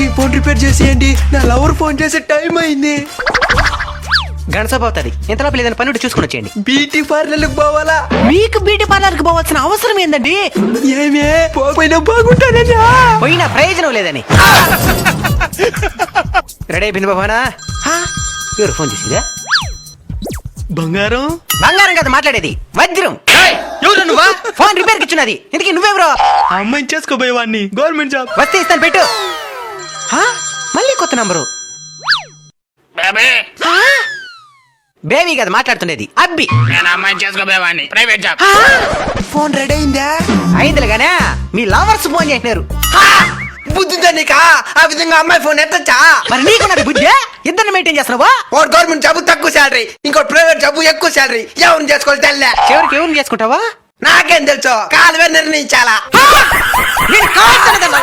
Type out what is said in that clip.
తొందరగా ఈ phone repair చేసేయండి, నా లవర్ ఫోన్ చేసే టైం అయింది. గణసభ అవుతుంది, ఇంతలోపు లేదని పని ఉంటే చూసుకుని వచ్చేయండి. బ్యూటీ పార్లర్కి పోవాలా? మీకు బ్యూటీ పార్లర్ కి పోవాల్సిన అవసరం ఏందండి? ఏమే పోయినా బాగుంటానని. పోయినా ప్రయోజనం లేదని. రెడీ అయిపోయింది బాబానా? ఎవరు ఫోన్ చేసిందా? బంగారం బంగారం కదా మాట్లాడేది, వజ్రం. ఎవరు నువ్వా? ఫోన్ రిపేర్ కి ఇచ్చినది. ఇంతకీ నువ్వెవరో? ఆ అమ్మాయిని చేసుకోబోయేవాడిని, గవర్నమెంట్ జాబ్. వస్తే ఇస్తాను, పెట్టు. మళ్ళీ కొత్త నంబరు. బేబీ కదా మాట్లాడుతున్నది, అబ్బి. నేను అమ్మాయిని చేసుకోబోయేవాడిని, ప్రైవేట్ జాబ్. ఫోన్ రెడీ అయిందా? అయిందిలే గానే మీ లవర్స్ ఫోన్ చేసినారు. బుద్ధిందా నీకా? ఆ విధంగా అమ్మాయి ఫోన్ ఎత్తచ్చా? మరి నీకు నాకు బుద్ధి? ఇద్దరిని మెయింటైన్ చేస్తున్నావా? వాడు గవర్నమెంట్ జాబ్ తక్కువ శాలరీ, ఇంకో ప్రైవేట్ జాబ్ ఎక్కువ శాలరీ. ఎవరిని చేసుకోవాలి తెల్లే? చివరికి ఎవరిని చేసుకుంటావా? నాకేం తెలుసు, కాలువే నిర్ణయించాలా. నేను కావాల్సినదన్నా.